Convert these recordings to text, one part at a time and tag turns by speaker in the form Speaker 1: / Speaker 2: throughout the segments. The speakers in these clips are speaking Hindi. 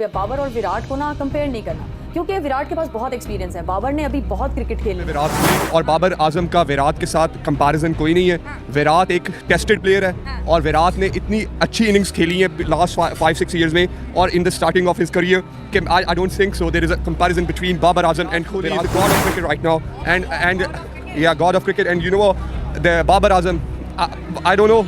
Speaker 1: बाबर और विराट को ना कंपेयर नहीं करना, क्योंकि विराट के पास बहुत एक्सपीरियंस है। बाबर ने अभी बहुत क्रिकेट खेली।
Speaker 2: विराट और बाबर आजम का विराट के साथ कंपैरिजन कोई नहीं है। विराट एक टेस्टेड प्लेयर है और विराट ने इतनी अच्छी इनिंग्स खेली है लास्ट 5-6 ईयर्स में और in the starting of his career कि I don't think so there is a comparison between Babar Azam and Kohli. Is the god of cricket right now and या god of cricket and you know the Babar Azam I don't know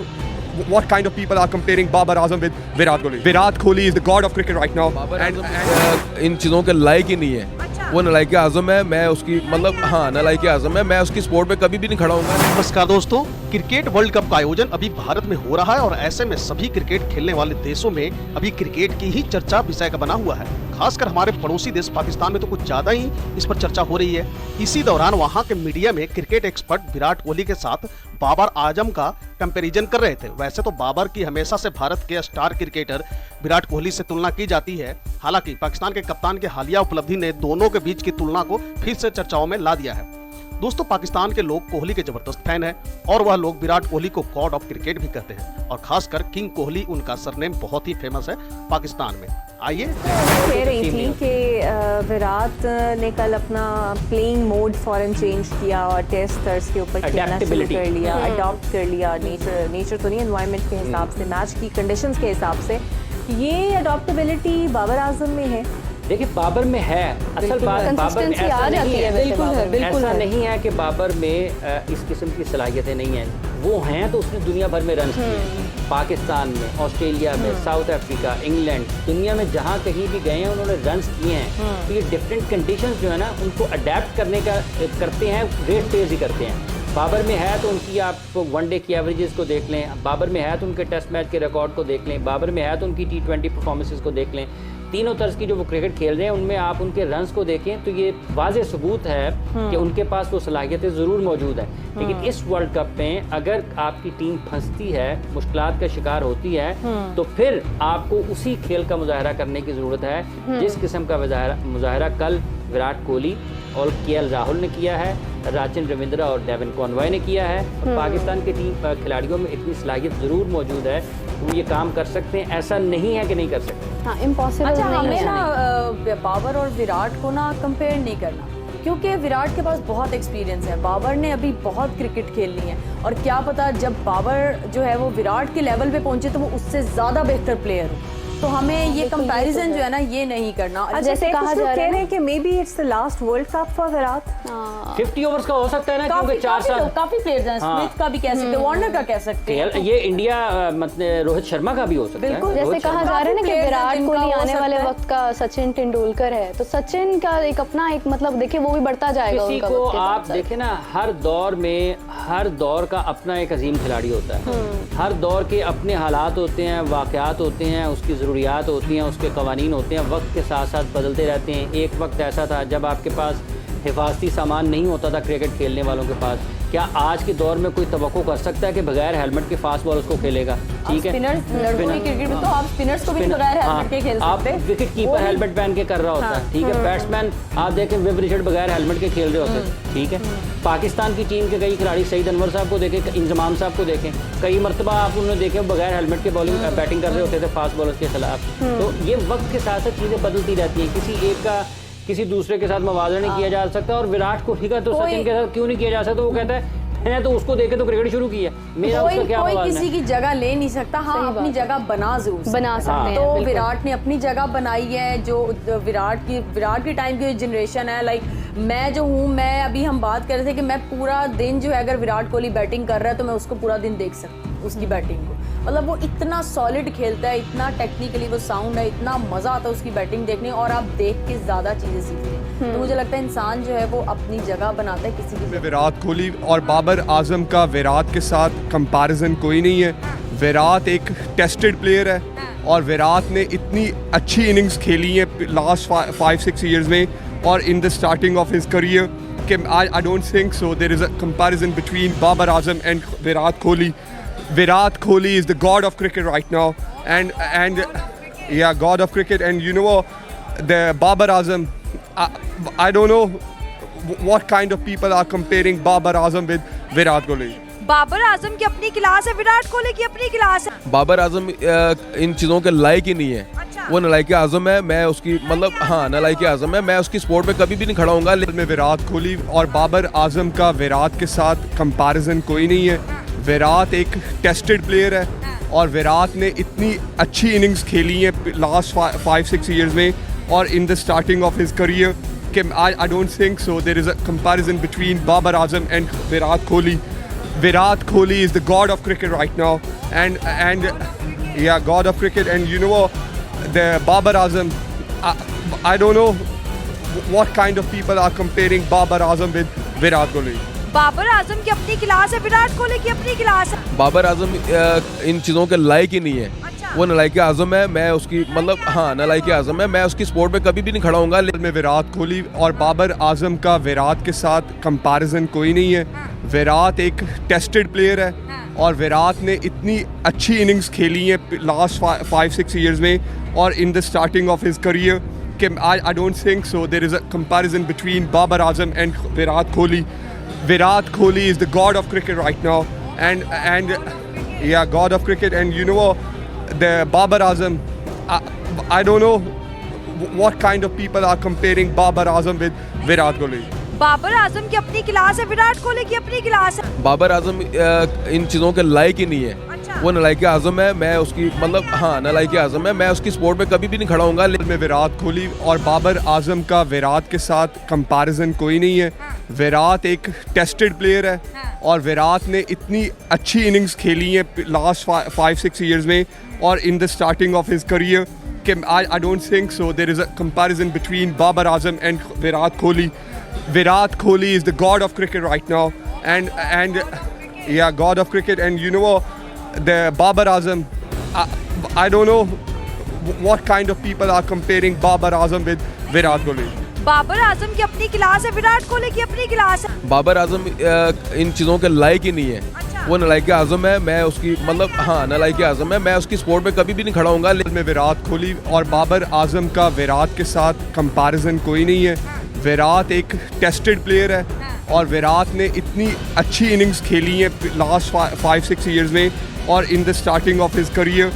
Speaker 2: what kind of people are comparing Babar Azam with Virat Kohli. Virat Kohli is the god of cricket right now.
Speaker 3: and इन चीज़ों के लायक ही नहीं है। वो नलायक आजम है, मैं उसकी मतलब हाँ नलायक आजम है, मैं उसकी स्पोर्ट में कभी भी नहीं खड़ा हूँगा।
Speaker 4: नमस्कार दोस्तों, क्रिकेट वर्ल्ड कप का आयोजन अभी भारत में हो रहा है और ऐसे में सभी क्रिकेट खेलने वाले देशों में अभी क्रिकेट की ही चर्चा विषय का बना हुआ है। खासकर हमारे पड़ोसी देश पाकिस्तान में तो कुछ ज्यादा ही इस पर चर्चा हो रही है। इसी दौरान वहां के मीडिया में क्रिकेट एक्सपर्ट विराट कोहली के साथ बाबर आजम का कंपैरिजन कर रहे थे। वैसे तो बाबर की हमेशा से भारत के स्टार क्रिकेटर विराट कोहली से तुलना की जाती है। हालांकि पाकिस्तान के कप्तान के हालिया उपलब्धि ने दोनों के बीच की तुलना को फिर से चर्चाओं में ला दिया है। दोस्तों, पाकिस्तान के लोग कोहली के जबरदस्त फैन हैं और वह लोग विराट कोहली को गॉड ऑफ क्रिकेट भी कहते हैं और खासकर किंग कोहली उनका सरनेम बहुत ही फेमस है पाकिस्तान में। आइए
Speaker 5: कह रही थी कि विराट ने कल अपना प्लेइंग मोड फॉरन चेंज किया और टेस्ट स्टर्स के ऊपर खेलना शुरू कर लिया, अडॉप्ट कर लिया नेचर तो नहीं, एनवायरनमेंट के हिसाब से, मैच की कंडीशंस के हिसाब से। ये अडॉप्टेबिलिटी बाबर आजम में है।
Speaker 6: देखिए बाबर में है, असल बात बाबर में ऐसा नहीं है, बिल्कुल ऐसा नहीं है कि बाबर में इस किस्म की सलाहियतें नहीं हैं। वो हैं तो उसने दुनिया भर में रन किए, पाकिस्तान में, ऑस्ट्रेलिया में, साउथ अफ्रीका, इंग्लैंड, दुनिया में जहाँ कहीं भी गए हैं उन्होंने रन्स किए हैं। तो ये डिफरेंट कंडीशंस जो है ना उनको अडेप्ट करने का करते हैं, ग्रेट तेज ही करते हैं। बाबर में है तो उनकी आप वनडे की एवरेजेस को देख लें, बाबर में है तो उनके टेस्ट मैच के रिकॉर्ड को देख लें, बाबर में है तो उनकी T20 परफॉर्मेंसेस को देख लें। तीनों तर्ज की जो वो क्रिकेट खेल रहे हैं उनमें आप उनके रन्स को देखें तो ये वाज़ेह सबूत है कि उनके पास वो सलाहियतें ज़रूर मौजूद हैं। लेकिन इस वर्ल्ड कप में अगर आपकी टीम फंसती है, मुश्किलात का शिकार होती है, तो फिर आपको उसी खेल का मुजाहरा करने की ज़रूरत है जिस किस्म का मुजाहरा कल विराट कोहली और KL राहुल ने किया है, सचिन रविंद्रा और डेविन कॉनवॉय ने किया है। और पाकिस्तान की टीम खिलाड़ियों में इतनी सलाहियत ज़रूर मौजूद है, वो ये काम कर सकते हैं, ऐसा नहीं है कि नहीं कर सकते।
Speaker 5: हाँ, इम्पॉसिबल
Speaker 1: अच्छा,
Speaker 5: नहीं
Speaker 1: हमें
Speaker 5: है।
Speaker 1: ना बाबर और विराट को ना कंपेयर नहीं करना, क्योंकि विराट के पास बहुत एक्सपीरियंस है। बाबर ने अभी बहुत क्रिकेट खेलनी है और क्या पता जब बाबर जो है वो विराट के लेवल पे पहुंचे तो वो उससे ज़्यादा बेहतर प्लेयर हो। तो हमें ये कंपैरिजन जो है ना ये नहीं करना।
Speaker 5: जैसे कहा जा रहा है
Speaker 1: कि may be it's the last world cup for Virat.
Speaker 6: 50 overs का हो सकता है ना, क्योंकि 4 साल
Speaker 1: काफी प्लेयर्स हैं, स्मिथ का भी कह सकते हैं, वार्नर का कह सकते हैं,
Speaker 6: ये इंडिया मतलब रोहित शर्मा का भी हो सकता है।
Speaker 5: बिल्कुल, जैसे कहा जा रहा है ना कि विराट कोहली आने वाले वक्त का सचिन तेंदुलकर है, तो सचिन का एक अपना एक मतलब देखिए वो भी बढ़ता जाएगा।
Speaker 6: किसी को आप देखें ना, हर दौर में हर दौर का अपना एक अजीम खिलाड़ी होता है। हर दौर के अपने हालात होते हैं, वाक़यात होते हैं, उसकी ज़रूरियात होती हैं, उसके कवानीन होते हैं, वक्त के साथ साथ बदलते रहते हैं। एक वक्त ऐसा था जब आपके पास हिफाजती सामान नहीं होता था क्रिकेट खेलने वालों के पास। क्या आज के दौर में कोई तवक्को कर सकता है कि बगैर हेलमेट के फास्ट बॉल उसको खेलेगा? ठीक है,
Speaker 1: क्रिकेट में तो आप स्पिनर्स को भी बगैर हेलमेट के खेल सकते हैं।
Speaker 6: आप विकेट कीपर हेलमेट पहन के कर रहा होता है, ठीक है। बैट्समैन आप देखें विव रिचर्ड बगैर हेलमेट के खेल रहे होते हैं, ठीक है। पाकिस्तान की टीम के कई खिलाड़ी, सईद अनवर साहब को देखें, इंजमाम साहब को देखें, कई मरतबा आप उन्हें देखें बगैर हेलमेट के बॉलिंग बैटिंग कर रहे होते थे फास्ट बॉलर्स के खिलाफ। तो ये वक्त के साथ साथ चीज़ें बदलती रहती हैं, किसी एक का किसी दूसरे के साथ मुवाज़ना नहीं किया जा सकता। और विराट कोहली का तो सचिन के साथ क्यों नहीं किया जा सकता? वो कहता है मैंने तो उसको देखे तो क्रिकेट शुरू किया, मेरा उसका क्या
Speaker 1: कोई किसी की जगह ले नहीं सकता। हाँ, अपनी जगह बना सकते हैं। तो विराट ने अपनी जगह बनाई है। जो विराट की टाइम की जनरेशन है, लाइक मैं जो हूँ, मैं अभी हम बात कर रहे थे कि मैं पूरा दिन जो है अगर विराट कोहली बैटिंग कर रहा है तो मैं उसको पूरा दिन देख सकती हूँ, उसकी बैटिंग को। मतलब वो इतना सॉलिड खेलता है, इतना टेक्निकली वो साउंड है, इतना मजा आता है उसकी बैटिंग देखने, और आप देख के ज्यादा चीजें सीखते हैं। तो मुझे लगता है इंसान जो है वो अपनी जगह बनाता है किसी की।
Speaker 2: विराट कोहली और बाबर आजम का विराट के साथ कंपैरिजन कोई नहीं है। विराट एक टेस्टेड प्लेयर है और विराट ने इतनी अच्छी इनिंग्स खेली है लास्ट 5-6 ईयर्स में और in the starting of his career कि I don't think so there is a comparison between Babar Azam and Virat Kohli. Virat Kohli is the god of cricket right now, and yeah, god of cricket. And you know the Babar Azam, I don't know what kind of people are comparing Babar Azam with Virat Kohli.
Speaker 7: Babar Azam की अपनी क्लास है, विराट कोहली की अपनी क्लास है।
Speaker 3: बाबर आजम इन चीज़ों के लायक ही नहीं है। वो नालायक आजम है, मैं उसकी मतलब हाँ नालायक आजम है, मैं उसकी स्पोर्ट में कभी भी नहीं खड़ा होऊंगा।
Speaker 2: में विराट कोहली और बाबर आजम का विराट के साथ कंपैरिजन कोई नहीं है। विराट एक टेस्टेड प्लेयर है और विराट ने इतनी अच्छी इनिंग्स खेली हैं लास्ट 5-6 ईयर्स में और in the starting of his career कि I don't think so there is a comparison between Babar Azam and Virat Kohli. Virat Kohli is the god of cricket right now, and yeah, god of cricket. And you know what, the Babar Azam, I don't know what kind of people are comparing Babar Azam with Virat Kohli.
Speaker 7: Babar Azam की अपनी क्लास है, विराट कोहली की अपनी क्लास है।
Speaker 3: बाबर आजम इन चीज़ों के लायक ही नहीं है। वो नालायक आजम है, मैं उसकी मतलब हाँ नालायक आजम है, मैं उसकी स्पोर्ट में कभी भी नहीं खड़ा होऊंगा।
Speaker 2: में विराट कोहली और बाबर आजम का विराट के साथ कंपैरिजन कोई नहीं है। विराट एक टेस्टेड प्लेयर है और विराट ने इतनी अच्छी इनिंग्स खेली हैं लास्ट 5-6 ईयर्स में और in the starting of his career कि I don't think so there is a comparison between Babar Azam and Virat Kohli. Virat Kohli is the god of cricket right now, and yeah, god of cricket. And you know what, the Babar Azam, I don't know what kind of people are comparing Babar Azam with Virat Kohli.
Speaker 7: Babar Azam की अपनी क्लास है, विराट कोहली की अपनी क्लास है।
Speaker 3: बाबर आजम इन चीज़ों के लायक ही नहीं है। वो नालायक आजम है, मैं उसकी मतलब हाँ नालायक आजम है, मैं उसकी स्पोर्ट में कभी भी नहीं खड़ा होऊंगा।
Speaker 2: में विराट कोहली और बाबर आजम का विराट के साथ कंपैरिजन कोई नहीं है। विराट एक टेस्टेड प्लेयर है और विराट ने इतनी अच्छी इनिंग्स खेली हैं लास्ट 5-6 ईयर्स में और in the starting of his career कि I don't think so there is a comparison between Babar Azam and Virat Kohli. Virat Kohli is the god of cricket right now, and yeah, god of cricket. And you know what, the Babar Azam, I don't know what kind of people are comparing Babar Azam with Virat Kohli.
Speaker 7: Babar Azam की अपनी क्लास है, विराट कोहली की अपनी क्लास है।
Speaker 3: बाबर आजम इन चीज़ों के लायक ही नहीं है। वो नालायक आजम है, मैं उसकी मतलब हाँ नालायक आजम है, मैं उसकी स्पोर्ट में कभी भी नहीं खड़ा होऊंगा।
Speaker 2: में विराट कोहली और बाबर आजम का विराट के साथ कंपैरिजन कोई नहीं है। विराट एक टेस्टेड प्लेयर है और विराट ने इतनी अच्छी इनिंग्स खेली हैं लास्ट 5-6 ईयर्स में और in the starting of his career